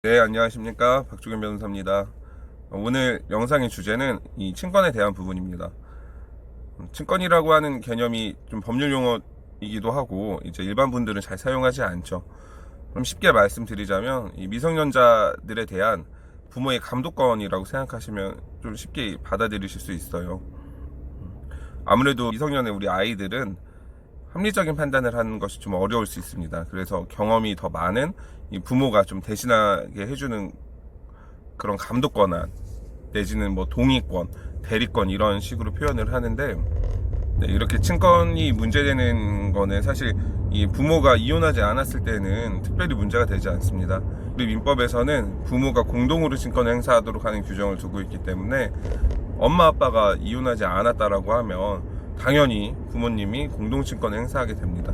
네, 안녕하십니까. 박주경 변호사입니다. 오늘 영상의 주제는 이 친권에 대한 부분입니다. 친권이라고 하는 개념이 좀 법률 용어이기도 하고 이제 일반 분들은 잘 사용하지 않죠. 그럼 쉽게 말씀드리자면 이 미성년자들에 대한 부모의 감독권이라고 생각하시면 좀 쉽게 받아들이실 수 있어요. 아무래도 미성년의 우리 아이들은 합리적인 판단을 하는 것이 좀 어려울 수 있습니다. 그래서 경험이 더 많은 이 부모가 좀 대신하게 해주는 그런 감독권한 내지는 뭐 동의권, 대리권 이런 식으로 표현을 하는데, 네, 이렇게 친권이 문제되는 거는 사실 이 부모가 이혼하지 않았을 때는 특별히 문제가 되지 않습니다. 우리 민법에서는 부모가 공동으로 친권을 행사하도록 하는 규정을 두고 있기 때문에 엄마 아빠가 이혼하지 않았다라고 하면 당연히 부모님이 공동친권을 행사하게 됩니다.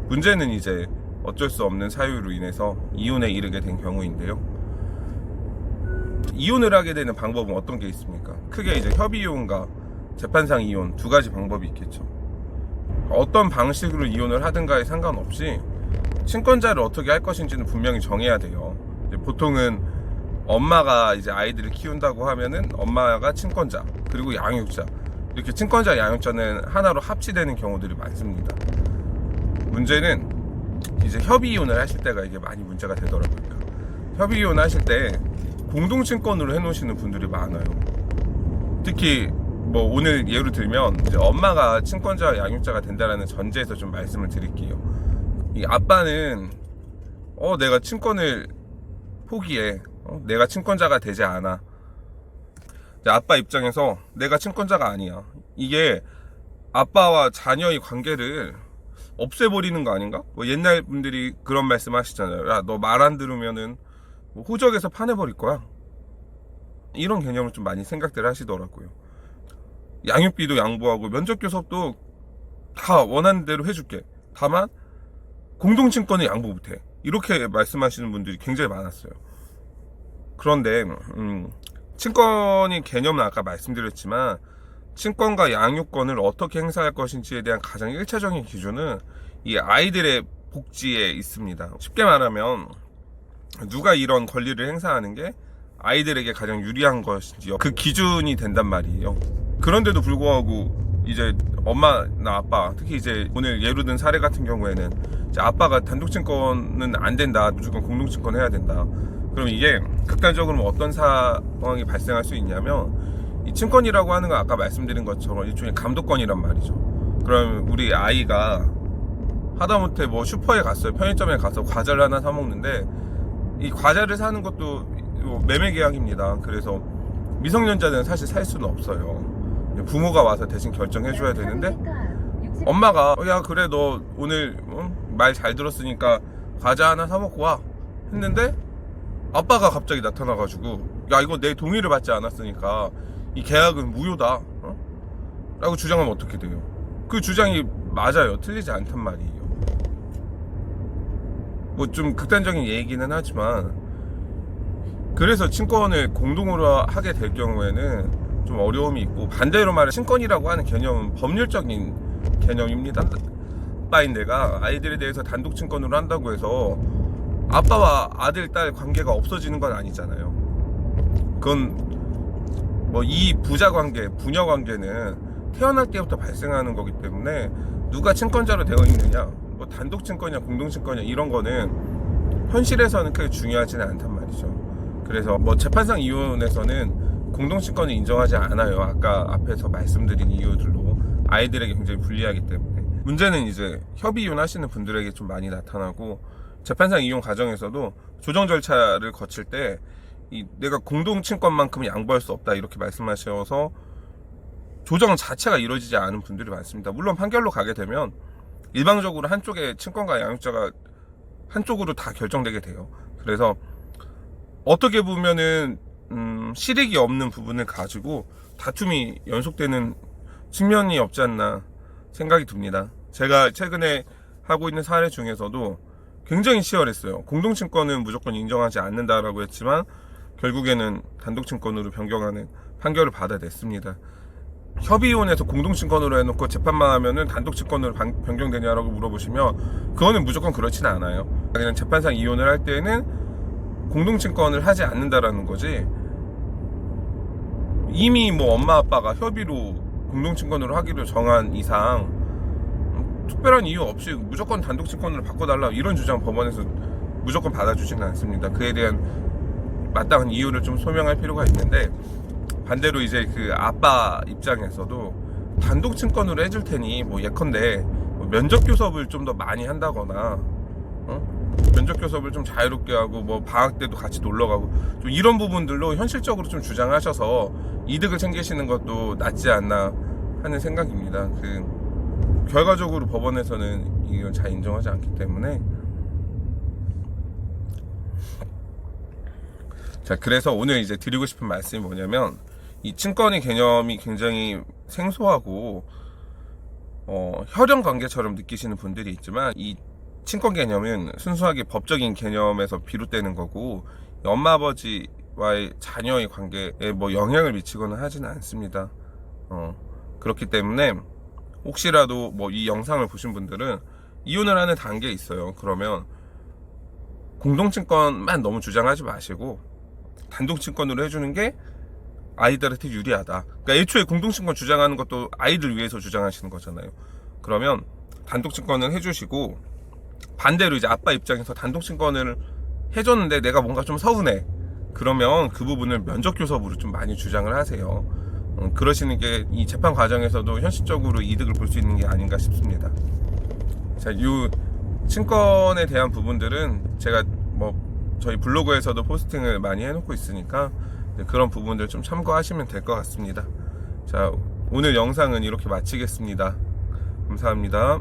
문제는 이제 어쩔 수 없는 사유로 인해서 이혼에 이르게 된 경우인데요. 이혼을 하게 되는 방법은 어떤 게 있습니까? 크게 이제 협의이혼과 재판상 이혼 두 가지 방법이 있겠죠. 어떤 방식으로 이혼을 하든가에 상관없이 친권자를 어떻게 할 것인지는 분명히 정해야 돼요. 보통은 엄마가 이제 아이들을 키운다고 하면은 엄마가 친권자 그리고 양육자, 이렇게 친권자 양육자는 하나로 합치되는 경우들이 많습니다. 문제는 이제 협의이혼을 하실 때가 이게 많이 문제가 되더라고요. 협의이혼 하실 때 공동친권으로 해놓으시는 분들이 많아요. 특히 뭐 오늘 예로 들면 이제 엄마가 친권자 양육자가 된다라는 전제에서 좀 말씀을 드릴게요. 이 아빠는 내가 친권을 포기해, 내가 친권자가 되지 않아. 아빠 입장에서 내가 친권자가 아니야, 이게 아빠와 자녀의 관계를 없애버리는 거 아닌가? 뭐 옛날 분들이 그런 말씀 하시잖아요. 야, 너 말 안 들으면은 뭐 호적에서 파내버릴 거야, 이런 개념을 좀 많이 생각들 하시더라고요. 양육비도 양보하고 면접교 수업도 다 원하는 대로 해줄게, 다만 공동친권을 양보 못해, 이렇게 말씀하시는 분들이 굉장히 많았어요. 그런데 친권의 개념은 아까 말씀드렸지만 친권과 양육권을 어떻게 행사할 것인지에 대한 가장 1차적인 기준은 이 아이들의 복지에 있습니다. 쉽게 말하면 누가 이런 권리를 행사하는 게 아이들에게 가장 유리한 것인지 그 기준이 된단 말이에요. 그런데도 불구하고 이제 엄마나 아빠, 특히 이제 오늘 예로 든 사례 같은 경우에는 이제 아빠가 단독친권은 안 된다, 무조건 공동친권 해야 된다. 그럼 이게 극단적으로 어떤 상황이 발생할 수 있냐면, 이 친권이라고 하는 건 아까 말씀드린 것처럼 일종의 감독권이란 말이죠. 그럼 우리 아이가 하다못해 뭐 슈퍼에 갔어요, 편의점에 가서 과자를 하나 사 먹는데 이 과자를 사는 것도 매매 계약입니다. 그래서 미성년자들은 사실 살 수는 없어요. 부모가 와서 대신 결정해 줘야 되는데, 엄마가 야 그래 너 오늘 말 잘 들었으니까 과자 하나 사 먹고 와 했는데 아빠가 갑자기 나타나가지고 야 이거 내 동의를 받지 않았으니까 이 계약은 무효다 라고 주장하면 어떻게 돼요? 그 주장이 맞아요, 틀리지 않단 말이에요. 뭐 좀 극단적인 얘기는 하지만, 그래서 친권을 공동으로 하게 될 경우에는 좀 어려움이 있고, 반대로 말해 친권이라고 하는 개념은 법률적인 개념입니다. 아빠인데가 아이들에 대해서 단독 친권으로 한다고 해서 아빠와 아들, 딸 관계가 없어지는 건 아니잖아요. 그건 뭐 이 부자 관계, 부녀 관계는 태어날 때부터 발생하는 거기 때문에 누가 친권자로 되어 있느냐, 뭐 단독 친권이냐 공동 친권이냐 이런 거는 현실에서는 크게 중요하지는 않단 말이죠. 그래서 뭐 재판상 이혼에서는 공동 친권을 인정하지 않아요. 아까 앞에서 말씀드린 이유들로 아이들에게 굉장히 불리하기 때문에. 문제는 이제 협의 이혼 하시는 분들에게 좀 많이 나타나고, 재판상 이혼 과정에서도 조정 절차를 거칠 때 내가 공동 친권만큼은 양보할 수 없다 이렇게 말씀하셔서 조정 자체가 이루어지지 않은 분들이 많습니다. 물론 판결로 가게 되면 일방적으로 한쪽의 친권과 양육자가 한쪽으로 다 결정되게 돼요. 그래서 어떻게 보면은 실익이 없는 부분을 가지고 다툼이 연속되는 측면이 없지 않나 생각이 듭니다. 제가 최근에 하고 있는 사례 중에서도 굉장히 치열했어요. 공동친권은 무조건 인정하지 않는다라고 했지만 결국에는 단독친권으로 변경하는 판결을 받아냈습니다. 협의이혼에서 공동친권으로 해놓고 재판만 하면은 단독친권으로 변경되냐라고 물어보시면 그거는 무조건 그렇지는 않아요. 그냥 재판상 이혼을 할 때는 공동친권을 하지 않는다라는 거지. 이미 뭐 엄마 아빠가 협의로 공동친권으로 하기로 정한 이상 특별한 이유 없이 무조건 단독친권으로 바꿔달라 이런 주장 법원에서 무조건 받아주지는 않습니다. 그에 대한 마땅한 이유를 좀 소명할 필요가 있는데, 반대로 이제 그 아빠 입장에서도 단독친권으로 해줄 테니 뭐 예컨대 뭐 면접교섭을 좀 더 많이 한다거나 면접교섭을 좀 자유롭게 하고 뭐 방학 때도 같이 놀러가고 좀 이런 부분들로 현실적으로 좀 주장하셔서 이득을 챙기시는 것도 낫지 않나 하는 생각입니다. 결과적으로 법원에서는 이걸 잘 인정하지 않기 때문에. 자, 그래서 오늘 이제 드리고 싶은 말씀이 뭐냐면, 이 친권의 개념이 굉장히 생소하고 혈연 관계처럼 느끼시는 분들이 있지만, 이 친권 개념은 순수하게 법적인 개념에서 비롯되는 거고, 엄마 아버지와의 자녀의 관계에 뭐 영향을 미치거나 하지는 않습니다. 그렇기 때문에 혹시라도 뭐 이 영상을 보신 분들은 이혼을 하는 단계에 있어요. 그러면 공동친권만 너무 주장하지 마시고 단독친권으로 해주는 게 아이들한테 유리하다. 그러니까 애초에 공동친권 주장하는 것도 아이들 위해서 주장하시는 거잖아요. 그러면 단독친권을 해주시고, 반대로 이제 아빠 입장에서 단독친권을 해줬는데 내가 뭔가 좀 서운해. 그러면 그 부분을 면접교섭으로 좀 많이 주장을 하세요. 그러시는 게 이 재판 과정에서도 현실적으로 이득을 볼 수 있는 게 아닌가 싶습니다. 자, 이 친권에 대한 부분들은 제가 뭐 저희 블로그에서도 포스팅을 많이 해놓고 있으니까 그런 부분들 좀 참고하시면 될 것 같습니다. 자, 오늘 영상은 이렇게 마치겠습니다. 감사합니다.